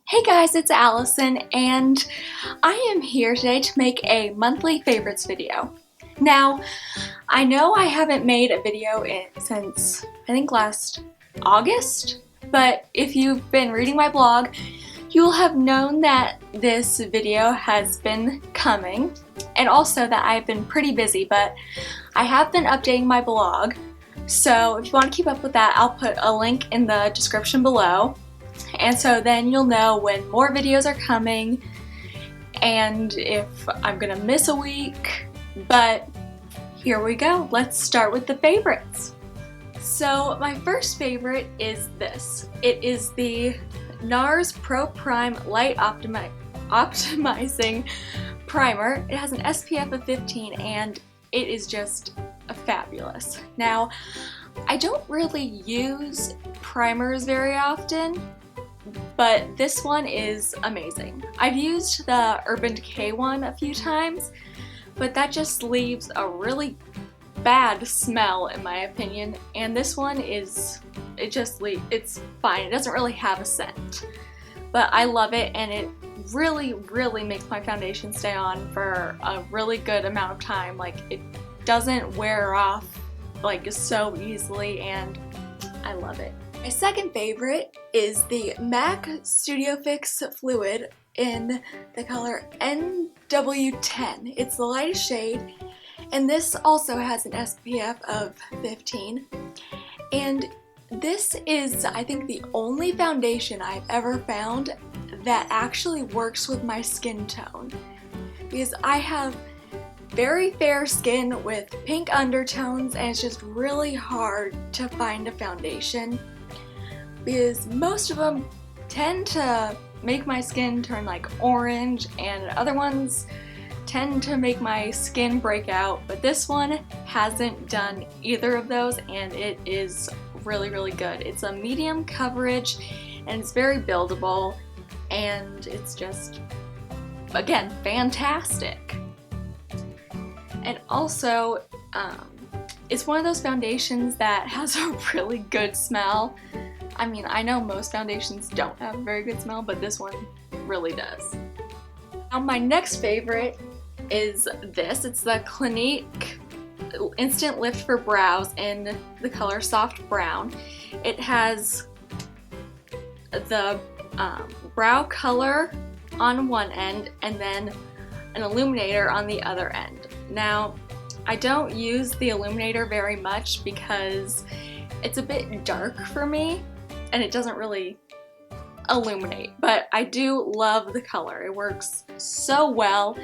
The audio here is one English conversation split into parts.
Hey guys, it's Allison, and I am here today to make a monthly favorites video. Now, I know I haven't made a video since I think last August, but if you've been reading my blog, you will have known that this video has been coming, and also that I've been pretty busy, but I have been updating my blog, so if you want to keep up with that, I'll put a link in the description below. And so then you'll know when more videos are coming and if I'm gonna miss a week. But here we go. Let's start with the favorites. So my first favorite is this. It is the NARS Pro Prime Light Optimizing Primer. It has an SPF of 15 and it is just fabulous. Now, I don't really use primers very often, but this one is amazing. I've used the Urban Decay one a few times, but that just leaves a really bad smell in my opinion, and this one it's fine. It doesn't really have a scent, but I love it, and it really makes my foundation stay on for a really good amount of time. Like, it doesn't wear off like so easily, and I love it. My second favorite is the MAC Studio Fix Fluid in the color NW10. It's the lightest shade, and this also has an SPF of 15. And this is, I think, the only foundation I've ever found that actually works with my skin tone, because I have very fair skin with pink undertones, and it's just really hard to find a foundation because most of them tend to make my skin turn like orange, and other ones tend to make my skin break out, but this one hasn't done either of those, and it is really good. It's a medium coverage and it's very buildable, and it's just, again, fantastic. And also, it's one of those foundations that has a really good smell. I mean, I know most foundations don't have a very good smell, but this one really does. Now, my next favorite is this. It's the Clinique Instant Lift for Brows in the color Soft Brown. It has the brow color on one end and then an illuminator on the other end. Now, I don't use the illuminator very much because it's a bit dark for me and it doesn't really illuminate, but I do love the color. It works so well.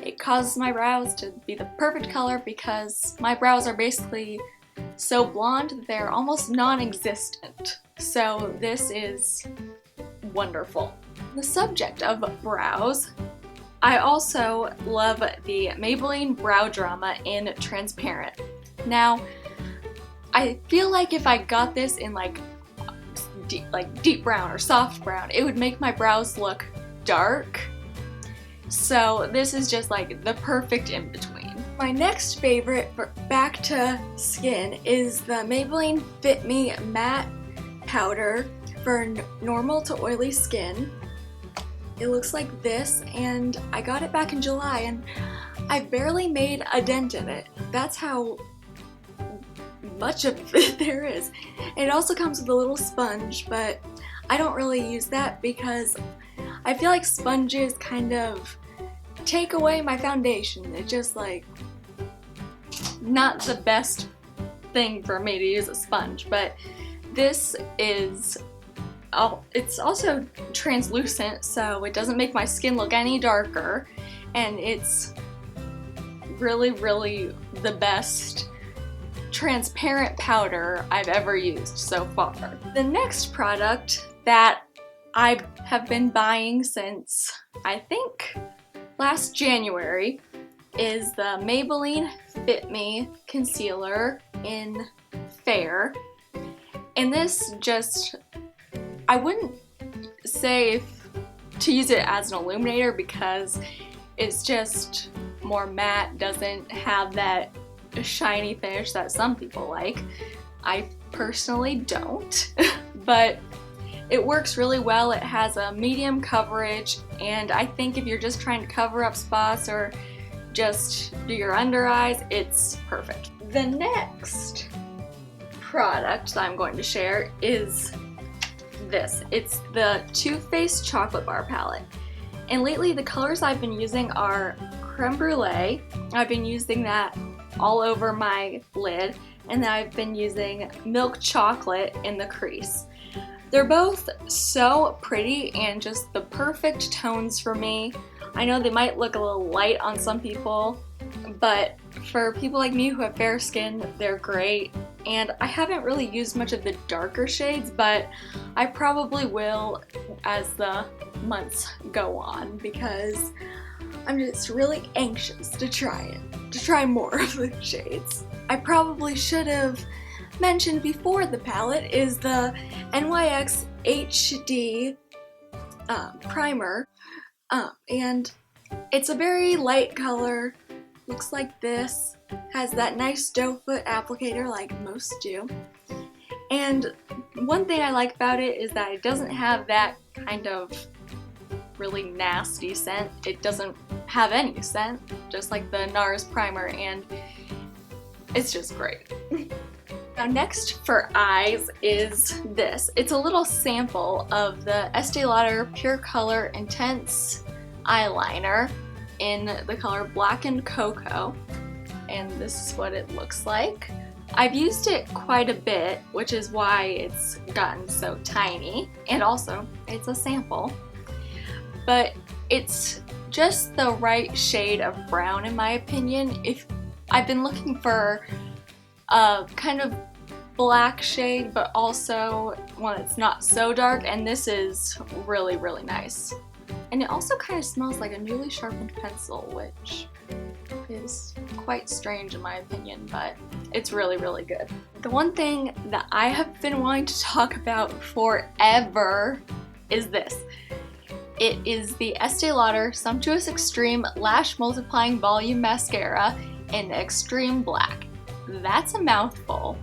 It causes my brows to be the perfect color because my brows are basically so blonde that they're almost non-existent. So this is wonderful. The subject of brows, I also love the Maybelline Brow Drama in Transparent. Now, I feel like if I got this in like deep brown or soft brown, it would make my brows look dark. So this is just like the perfect in between. My next favorite for back to skin is the Maybelline Fit Me Matte Powder for normal to oily skin. It looks like this, and I got it back in July, and I barely made a dent in it. That's how much of it there is. It also comes with a little sponge, but I don't really use that because I feel like sponges kind of take away my foundation. It's just like not the best thing for me to use a sponge, but this is it's also translucent, so it doesn't make my skin look any darker, and it's really the best transparent powder I've ever used so far. The next product that I have been buying since I think last January is the Maybelline Fit Me Concealer in Fair. And this just, I wouldn't say to use it as an illuminator because it's just more matte, doesn't have that shiny finish that some people like. I personally don't, but It works really well. It has a medium coverage, and I think if you're just trying to cover up spots or just do your under eyes, it's perfect. The next product that I'm going to share is this. It's the Too Faced Chocolate Bar Palette. And lately the colors I've been using are Creme Brulee. I've been using that all over my lid, and then I've been using Milk Chocolate in the crease. They're both so pretty and just the perfect tones for me. I know they might look a little light on some people, but for people like me who have fair skin, they're great. And I haven't really used much of the darker shades, but I probably will as the months go on because I'm just really anxious to try it, to try more of the shades. I probably should have mentioned before the palette is the NYX HD primer, and it's a very light color, looks like this, has that nice doe foot applicator like most do. And one thing I like about it is that it doesn't have that kind of really nasty scent. It doesn't have any scent, just like the NARS primer, and it's just great. Now next for eyes is this. It's a little sample of the Estee Lauder Pure Color Intense eyeliner in the color Blackened Cocoa, and this is what it looks like. I've used it quite a bit, which is why it's gotten so tiny, and also it's a sample, but it's just the right shade of brown in my opinion. If I've been looking for a kind of black shade, but also one that's not so dark, and this is really, really nice. And it also kind of smells like a newly sharpened pencil, which is quite strange in my opinion, but it's really, really good. The one thing that I have been wanting to talk about forever is this. It is the Estee Lauder Sumptuous Extreme Lash Multiplying Volume Mascara in Extreme Black. That's a mouthful,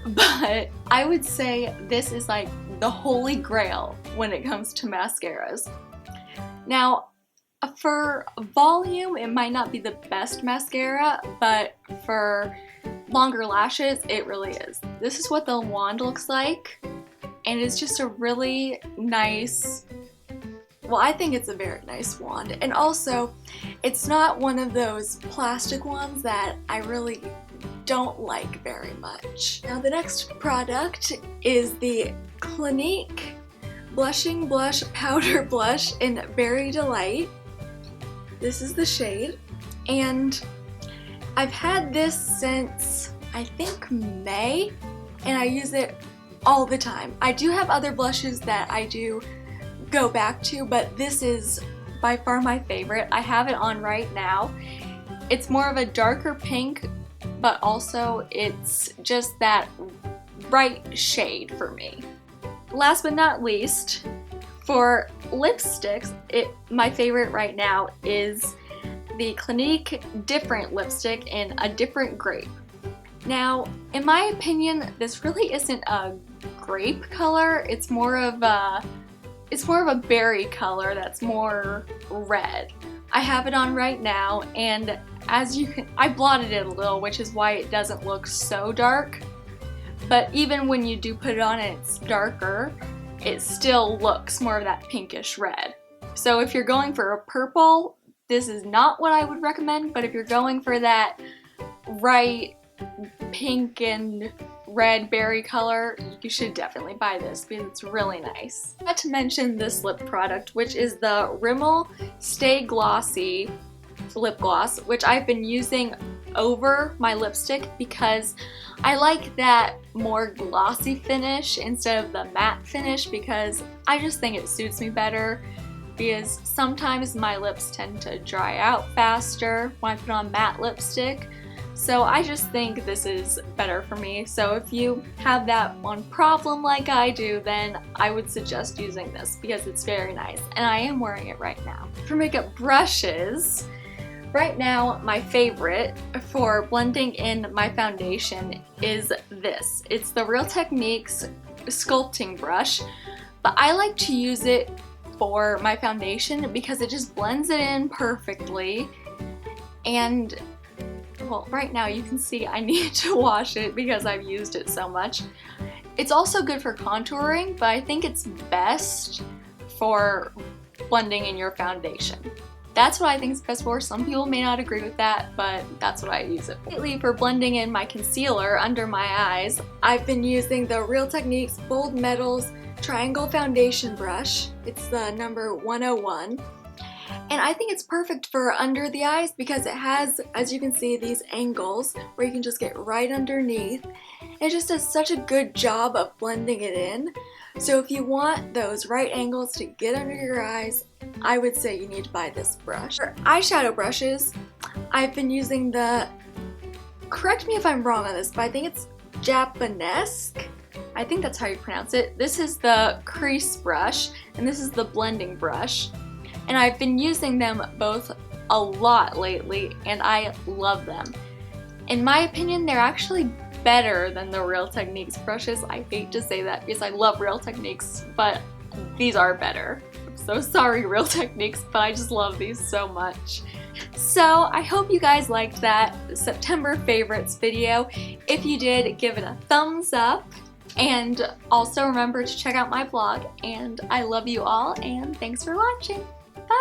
but I would say this is like the holy grail when it comes to mascaras. Now, for volume, it might not be the best mascara, but for longer lashes, it really is. This is what the wand looks like, and it's just a really nice, well, I think it's a very nice wand. And also, it's not one of those plastic ones that I really don't like very much. Now the next product is the Clinique Blushing Blush Powder Blush in Berry Delight. This is the shade, and I've had this since I think May, and I use it all the time. I do have other blushes that I do go back to, but this is by far my favorite. I have it on right now. It's more of a darker pink, but also it's just that right shade for me. Last but not least, for lipsticks, my favorite right now is the Clinique Different lipstick in a different grape. Now, in my opinion, this really isn't a grape color. It's more of a berry color that's more red. I have it on right now, and as you can, I blotted it a little, which is why it doesn't look so dark. But even when you do put it on and it's darker, it still looks more of that pinkish red. So if you're going for a purple, this is not what I would recommend, but if you're going for that right pink and red berry color, you should definitely buy this because it's really nice. Not to mention this lip product, which is the Rimmel Stay Glossy lip gloss, which I've been using over my lipstick because I like that more glossy finish instead of the matte finish, because I just think it suits me better, because sometimes my lips tend to dry out faster when I put on matte lipstick. So I just think this is better for me. So if you have that one problem like I do, then I would suggest using this because it's very nice, and I am wearing it right now. For makeup brushes, right now my favorite for blending in my foundation is this. It's the Real Techniques sculpting brush, but I like to use it for my foundation because it just blends it in perfectly. And well, right now you can see I need to wash it because I've used it so much. It's also good for contouring, but I think it's best for blending in your foundation. That's what I think is best for. Some people may not agree with that, but that's what I use it for. Lately, for blending in my concealer under my eyes, I've been using the Real Techniques Bold Metals Triangle Foundation Brush. It's the number 101. And I think it's perfect for under the eyes because it has, as you can see, these angles where you can just get right underneath. It just does such a good job of blending it in. So if you want those right angles to get under your eyes, I would say you need to buy this brush. For eyeshadow brushes, I've been using the, correct me if I'm wrong on this, but I think it's Japanesque. I think that's how you pronounce it. This is the crease brush, and this is the blending brush. And I've been using them both a lot lately, and I love them. In my opinion, they're actually better than the Real Techniques brushes. I hate to say that because I love Real Techniques, but these are better. I'm so sorry, Real Techniques, but I just love these so much. So I hope you guys liked that September favorites video. If you did, give it a thumbs up. And also remember to check out my blog. And I love you all, and thanks for watching. Bye!